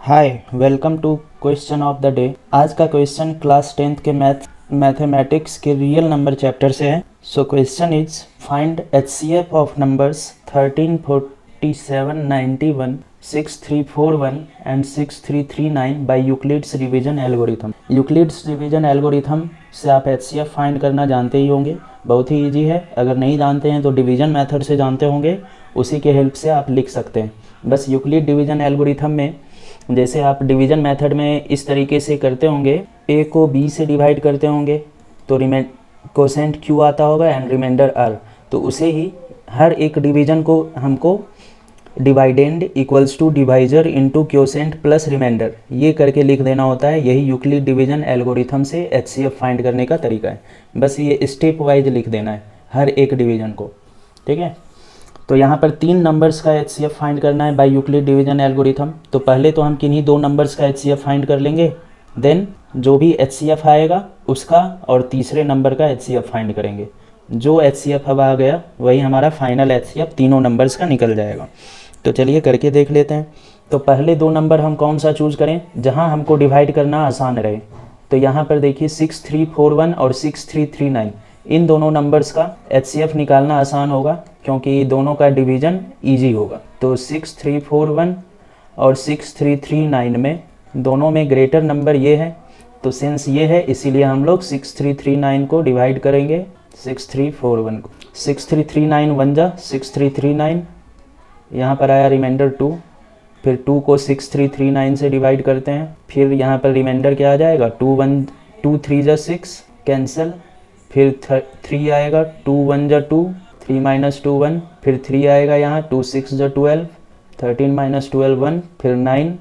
Hi, welcome to question of the day. आज का question class 10th के mathematics के रियल नंबर चैप्टर से है। So question is find HCF of numbers 13, 47, 91, 6341 and 6339 by Euclid's division algorithm. Euclid's division algorithm से आप HCF find करना जानते ही होंगे, बहुत ही इजी है। अगर नहीं जानते हैं तो डिवीजन मेथड से जानते होंगे, उसी के हेल्प से आप लिख सकते हैं। बस यूक्लिड डिवीजन एल्गोरिथम में जैसे आप डिवीज़न मेथड में इस तरीके से करते होंगे, ए को बी से डिवाइड करते होंगे तो कोसेंट क्यू आता होगा एंड रिमाइंडर आर। तो उसे ही हर एक डिवीज़न को हमको dividend equals to divisor into quotient plus remainder ये करके लिख देना होता है। यही यूक्लिड डिवीजन एल्गोरिथम से एचसीएफ फाइंड करने का तरीका है। बस ये स्टेप वाइज लिख देना है हर एक डिवीज़न को, ठीक है। तो यहाँ पर 3 नंबर्स का एचसीएफ फाइंड करना है बाय यूक्लिड डिवीजन एल्गोरिथम। तो पहले तो हम किन्हीं 2 नंबर्स का एचसीएफ फाइंड कर लेंगे, देन जो भी एचसीएफ आएगा उसका और तीसरे नंबर का एचसीएफ फाइंड करेंगे। जो एचसीएफ अब आ गया वही हमारा फाइनल एचसीएफ तीनों नंबर्स का निकल जाएगा। तो चलिए करके देख लेते हैं। तो पहले 2 नंबर हम कौन सा चूज़ करें जहाँ हमको डिवाइड करना आसान रहे। तो यहाँ पर देखिए 6341 और 6339 इन दोनों नंबर्स का एचसीएफ निकालना आसान होगा क्योंकि दोनों का डिवीज़न इजी होगा। तो 6341 और 6339 में दोनों में ग्रेटर नंबर ये है, तो सिंस ये है इसीलिए हम लोग 6339 को डिवाइड करेंगे 6341 को। 6339 1 जा 6339, यहाँ पर आया रिमाइंडर 2, फिर 2 को 6339 से डिवाइड करते हैं, फिर यहाँ पर रिमाइंडर क्या आ जाएगा 2 3 जा 6 कैंसिल, फिर 3 आएगा 2 1 जा 2 3 माइनस 2 1, फिर 3 आएगा यहाँ 2 6 जा 12 13 माइनस 12 1, फिर 9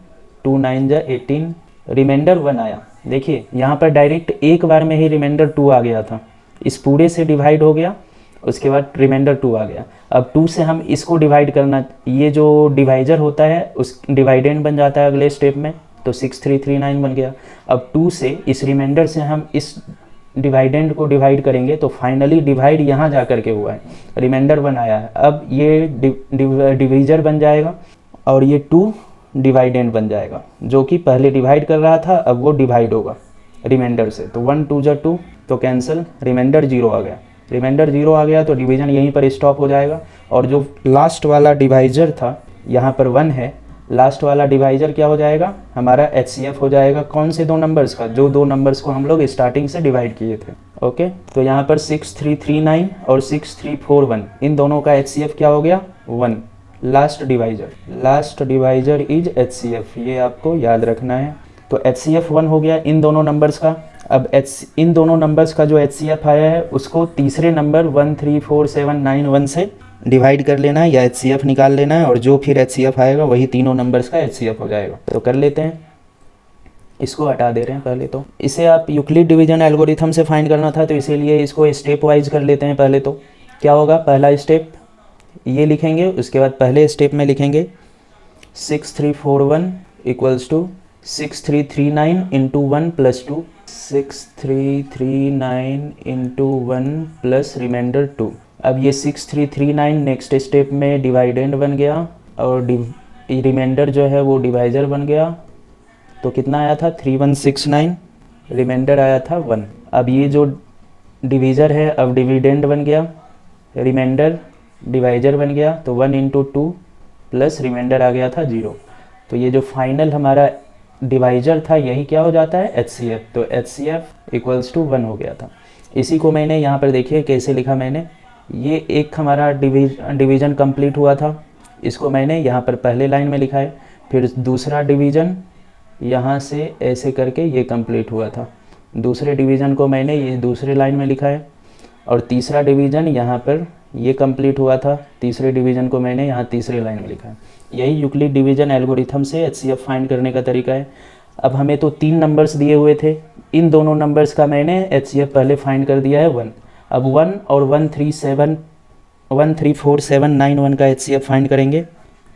2 9 जा 18, रिमाइंडर 1 आया। देखिए यहाँ पर डायरेक्ट एक बार में ही रिमाइंडर 2 आ गया था, इस पूरे से डिवाइड हो गया, उसके बाद रिमाइंडर 2 आ गया। अब 2 से हम इसको डिवाइड करना, ये जो डिवाइजर होता है उस डिवाइडेंड बन जाता है अगले स्टेप में, तो 6339 बन गया। अब 2 से इस रिमाइंडर से हम इस डिवाइडेंड को डिवाइड करेंगे तो फाइनली डिवाइड यहाँ जा कर के हुआ है, रिमाइंडर 1 आया है। अब ये डिवीजर बन जाएगा और ये 2 डिवाइडेंड बन जाएगा, जो कि पहले डिवाइड कर रहा था अब वो डिवाइड होगा रिमाइंडर से। तो 1 2 जा 2 तो कैंसिल, रिमाइंडर 0 आ गया। रिमाइंडर 0 आ गया तो डिवीजन यहीं पर स्टॉप हो जाएगा। और जो लास्ट वाला डिवाइजर था यहाँ पर 1 है, लास्ट वाला डिवाइजर क्या हो जाएगा हमारा एचसीएफ हो जाएगा। कौन से 2 नंबर्स का, जो 2 नंबर्स को हम लोग स्टार्टिंग से डिवाइड किए थे। ओके, तो यहाँ पर 6339 और 6341 इन दोनों का एचसीएफ क्या हो गया 1। लास्ट डिवाइजर इज एचसीएफ, ये आपको याद रखना है। तो एचसीएफ 1 हो गया इन दोनों नंबर्स का। अब इन दोनों नंबर्स का जो एचसीएफ आया है उसको तीसरे नंबर 134791 से डिवाइड कर लेना है या एचसीएफ निकाल लेना है, और जो फिर एचसीएफ आएगा वही तीनों नंबर्स का एचसीएफ हो जाएगा। तो कर लेते हैं, इसको हटा दे रहे हैं पहले। तो इसे आप यूक्लिड डिवीजन एल्गोरिथम से फाइंड करना था तो इसीलिए इसको स्टेप वाइज कर लेते हैं। पहले तो क्या होगा, पहला स्टेप ये लिखेंगे, उसके बाद पहले स्टेप में लिखेंगे 6341 equals to 6339 into 1 plus 2, 6339 into 1 plus remainder 2। अब ये 6339 नेक्स्ट स्टेप में डिवाइडेंड बन गया और रिमाइंडर जो है वो डिवाइजर बन गया। तो कितना आया था 3169, रिमाइंडर आया था 1। अब ये जो डिवीज़र है अब डिविडेंड बन गया, रिमाइंडर डिवाइजर बन गया, तो 1 इंटू 2 प्लस रिमाइंडर आ गया था 0। तो ये जो फाइनल हमारा डिवाइजर था यही क्या हो जाता है एचसीएफ। तो एचसीएफ इक्वल्स टू 1 हो गया था। इसी को मैंने यहाँ पर देखिए कैसे लिखा मैंने, ये एक हमारा डिवीज़न कंप्लीट हुआ था, इसको मैंने यहाँ पर पहले लाइन में लिखा है, फिर दूसरा डिवीज़न यहाँ से ऐसे करके ये कंप्लीट हुआ था, दूसरे डिवीज़न को मैंने ये दूसरे लाइन में लिखा है, और तीसरा डिवीज़न यहाँ पर ये कंप्लीट हुआ था, तीसरे डिवीज़न को मैंने यहाँ तीसरे लाइन में लिखा है। यही यूक्लिड डिवीजन एल्गोरिथम से एचसीएफ फाइंड करने का तरीका है। अब हमें तो 3 नंबर्स दिए हुए थे, इन दोनों नंबर्स का मैंने एचसीएफ पहले फाइंड कर दिया है 1। अब 1 और 134791 का एचसीएफ फाइंड करेंगे।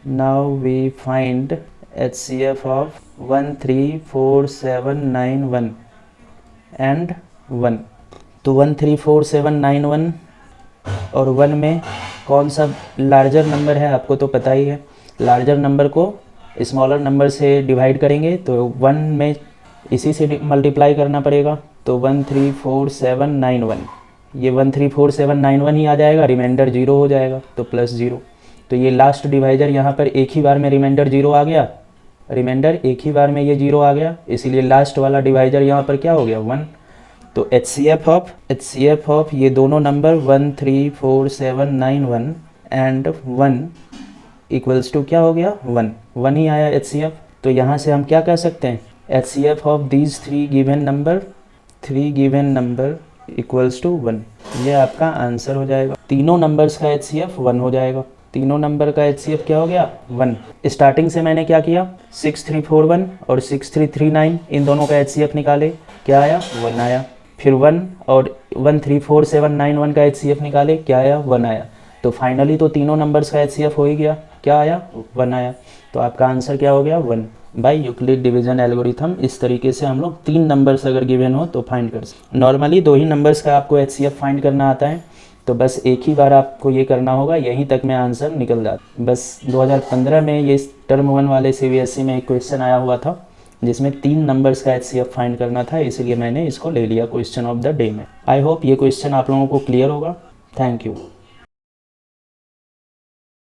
Now we find HCF of 134791 and 1। तो 134791 और 1 में कौन सा लार्जर नंबर है आपको तो पता ही है। लार्जर नंबर को स्मॉलर नंबर से डिवाइड करेंगे तो 1 में इसी से मल्टीप्लाई करना पड़ेगा, तो 134791, ये 134791 ही आ जाएगा, रिमाइंडर 0 हो जाएगा तो प्लस 0। तो ये लास्ट डिवाइजर यहाँ पर एक ही बार में रिमाइंडर 0 आ गया, रिमाइंडर एक ही बार में ये 0 आ गया, इसीलिए लास्ट वाला डिवाइजर यहाँ पर क्या हो गया 1। तो HCF ऑफ ये दोनों नंबर 134791 एंड 1 इक्वल्स टू क्या हो गया 1 ही आया HCF। तो यहाँ से हम क्या कह सकते हैं, HCF of these three given number equals to 1, ये आपका आंसर हो जाएगा। तीनों नंबर्स का HCF 1 हो जाएगा, तीनों नंबर का HCF क्या हो गया 1। स्टार्टिंग से मैंने क्या किया, 6341 और 6339 इन दोनों का HCF निकाले, क्या आया 1 आया। फिर 1 और 134791 का HCF निकाले, क्या आया 1 आया। तो फाइनली तो तीनों नंबर्स का HCF हो ही गया, क्या आया 1 आया। तो आपका आंसर क्या हो गया 1 बाय यूक्लिड डिवीजन एल्गोरिथम। इस तरीके से हम लोग 3 नंबर्स अगर गिवन हो तो फाइंड कर सकते। नॉर्मली 2 ही नंबर्स का आपको HCF फाइंड करना आता है, तो बस एक ही बार आपको ये करना होगा, यहीं तक में आंसर निकल जाता। बस 2015 में ये टर्म 1 वाले CBSE में एक क्वेश्चन आया हुआ था जिसमें 3 नंबर्स का HCF फाइंड करना था, इसलिए मैंने इसको ले लिया क्वेश्चन ऑफ द डे में। आई होप ये क्वेश्चन आप लोगों को क्लियर होगा। Thank you.